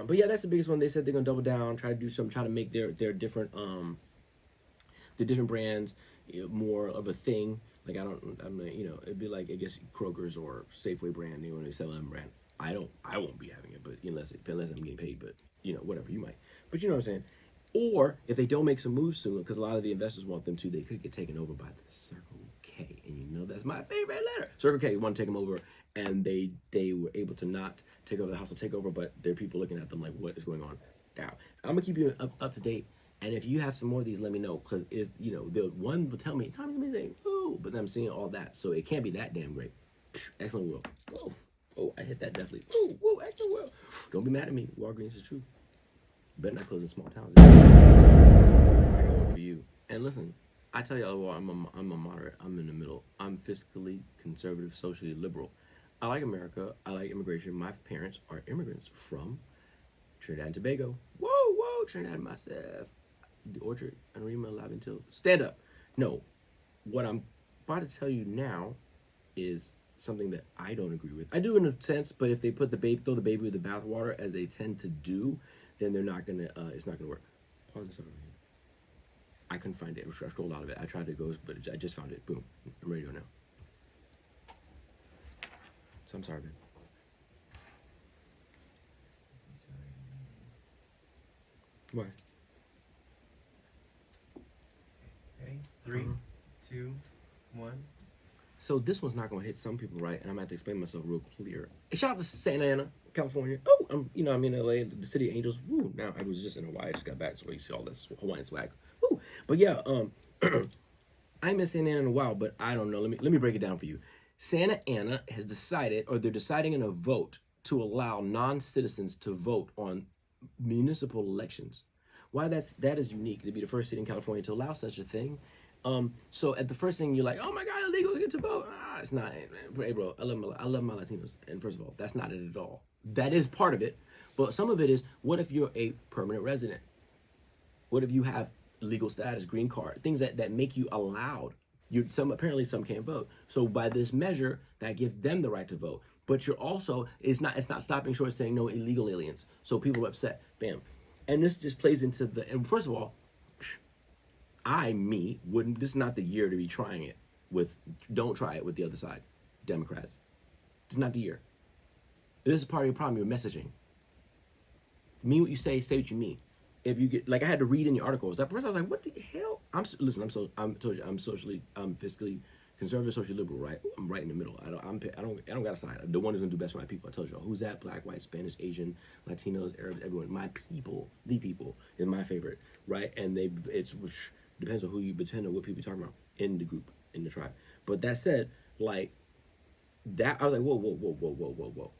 But yeah, that's the biggest one. They said they're gonna double down, try to make their different brands more of a thing. Like it'd be like, I guess, Kroger's or Safeway brand, they want to sell them brand. I won't be having it, but unless I'm getting paid, but whatever, you might. But you know what I'm saying? Or if they don't make some moves soon, because a lot of the investors want them to, they could get taken over by the Circle K, and that's my favorite letter. Circle K want to take them over, and they were able to not take over the household takeover, but there are people looking at them like, what is going on now? I'm gonna keep you up to date, and if you have some more of these, let me know, because the one will tell me Tommy's amazing, ooh, but I'm seeing all that, so it can't be that damn great. Excellent World. Oh, I hit that definitely. Whoa, Excellent World. Don't be mad at me. Walgreens is true. Better not close in small towns. I got one for you. And listen, I tell y'all, well, I'm a moderate. I'm in the middle. I'm fiscally conservative, socially liberal. I like America. I like immigration. My parents are immigrants from Trinidad and Tobago. Whoa, Trinidad myself. The Orchard, Anarima, Live Until. Stand up. No, what I'm about to tell you now is something that I don't agree with. I do in a sense, but if they throw the baby with the bathwater, as they tend to do, then they're not gonna. It's not gonna work. Pause this over here. I couldn't find it. I scrolled out of it. I tried to go, but I just found it. Boom. I'm ready to go now. So I'm sorry, man. Why? Okay, 3, 2, 1. So this one's not gonna hit some people right, and I'm gonna have to explain myself real clear. Hey, shout out to Santa Ana, California. Oh, I'm in LA, the City of Angels. Woo! Now I was just in Hawaii. I just got back, so you see all this Hawaiian swag. Woo! But yeah, I miss Santa Ana in a while, but I don't know. Let me break it down for you. Santa Ana has decided, or they're deciding in a vote, to allow non-citizens to vote on municipal elections. Why that is unique. To be the first city in California to allow such a thing. So at the first thing you're like, oh my God, illegal to get to vote. It's not. Hey, bro, I love my Latinos. And first of all, that's not it at all. That is part of it. But some of it is, what if you're a permanent resident? What if you have legal status, green card, things that make you allowed? Apparently some can't vote. So by this measure, that gives them the right to vote. But you're also, it's not stopping short saying no illegal aliens. So people are upset. Bam. And this just plays into and first of all, wouldn't, this is not the year to be trying it don't try it with the other side, Democrats. It's not the year. This is part of your problem, your messaging. Mean what you say what you mean. If you get, like I had to read in your articles, at first I was like, what the hell? I'm fiscally conservative, socially liberal, right? I'm right in the middle. I don't got a side. The one who's gonna do best for my people. I told y'all, who's that? Black, white, Spanish, Asian, Latinos, Arabs, everyone. My people, the people is my favorite, right? And depends on depends on what people you're talking about in the group, in the tribe. But that said, like that, I was like, whoa.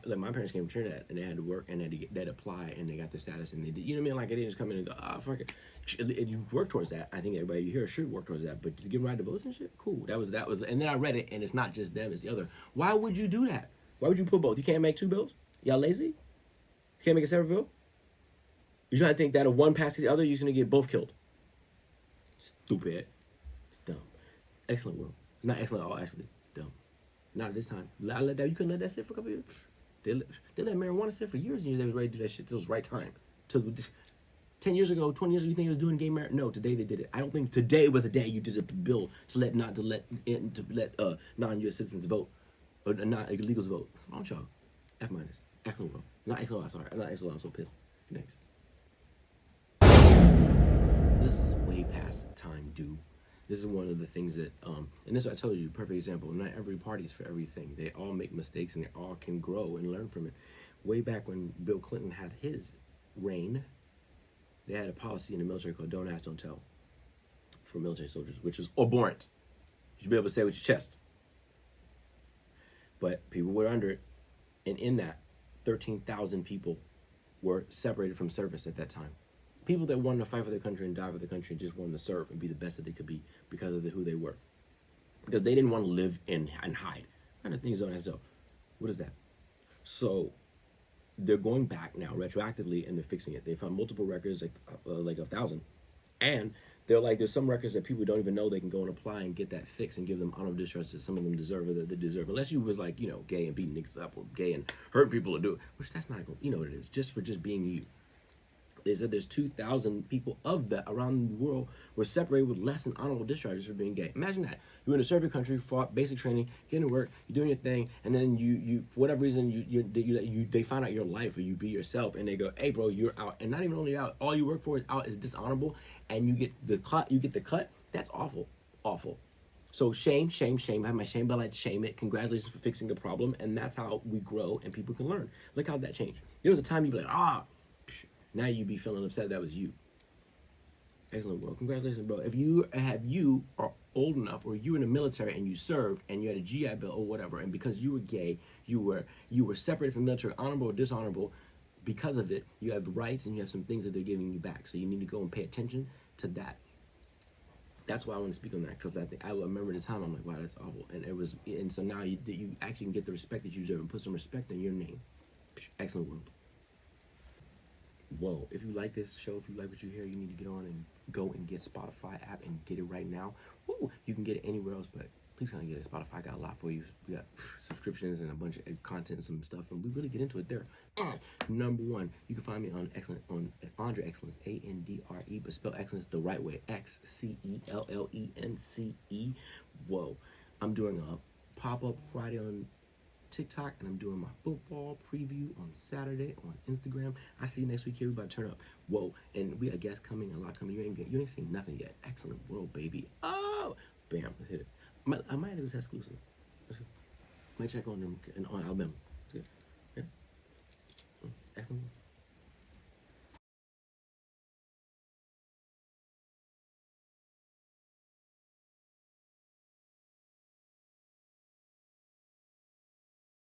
My parents came from Trinidad, and they had to work, and they had to apply, and they got their status, and they did, you know what I mean? Like, they didn't just come in and go, fuck it. If you work towards that, I think everybody here should work towards that. But to give them right to votes and shit, cool. That was, and then I read it, and it's not just them, it's the other. Why would you do that? Why would you put both? You can't make two bills? Y'all lazy? You can't make a separate bill? You're trying to think that if one passes the other, you're gonna get both killed. Stupid. It's dumb. Excellent world. Not excellent at all, actually. Dumb. Not at this time. You couldn't let that sit for a couple of years. They let marijuana sit for years and years. They was ready to do that shit till it was right time. 10 years ago, 20 years ago, you think it was doing gay marriage? No, today they did it. I don't think today was the day you did a bill to let non-U.S. citizens vote, or not illegals vote. What's wrong with y'all? F minus. Excellent world. Not excellent. Sorry, I'm not excellent. I'm so pissed. Next. This past time due. This is one of the things that, and this I told you, perfect example. Not every party's for everything. They all make mistakes and they all can grow and learn from it. Way back when Bill Clinton had his reign, they had a policy in the military called "Don't Ask, Don't Tell" for military soldiers, which is abhorrent. You should be able to say it with your chest. But people were under it, and in that, 13,000 people were separated from service at that time. People that wanted to fight for their country and die for their country and just wanted to serve and be the best that they could be because of who they were. Because they didn't want to live and hide. Kind of things don't have to. What is that? So they're going back now retroactively and they're fixing it. They found multiple records, like 1,000. And they're like, there's some records that people don't even know they can go and apply and get that fixed and give them honorable discharge that some of them deserve or that they deserve. Unless you was like, gay and beating niggas up or gay and hurting people to do it. Which that's not, you know what it is. Just for just being you. They said there's 2,000 people of that around the world were separated with less than honorable discharges for being gay. Imagine that. You're in a serve your country, fought basic training, getting to work, you're doing your thing, and then you for whatever reason, they find out your life or you be yourself, and they go, hey, bro, you're out. And not even only out, all you work for is out is dishonorable, and you get the cut. That's awful. Awful. So shame. I have my shame, but I shame it. Congratulations for fixing the problem, and that's how we grow and people can learn. Look how that changed. There was a time you'd be like, now you be feeling upset that was you. Excellent, bro. Congratulations, bro. If you are old enough, or you were in the military and you served and you had a GI Bill or whatever, and because you were gay, you were separated from the military, honorable or dishonorable, because of it, you have rights and you have some things that they're giving you back. So you need to go and pay attention to that. That's why I want to speak on that, because I remember the time I'm like, wow, that's awful, and so now you actually can get the respect that you deserve and put some respect in your name. Excellent world. Whoa, if you like this show, if you like what you hear, you need to get on and go and get Spotify app and get it right now. Woo! You can get it anywhere else, but please come and get it. Spotify got a lot for you. We got subscriptions and a bunch of content and some stuff, and we really get into it there. Number one, you can find me on Xcellent, on Andre Xcellence, ANDRE, but spell excellence the right way, XCELLENCE. Whoa, I'm doing a pop-up Friday on TikTok, and I'm doing my football preview on Saturday on Instagram. I see you next week here. We about to turn up. Whoa, and we got guests coming, a lot coming. You ain't seen nothing yet. Excellent World, baby. Oh, bam, let's hit it. I might do a test exclusive. Might check on them on Alabama. Yeah. Excellent.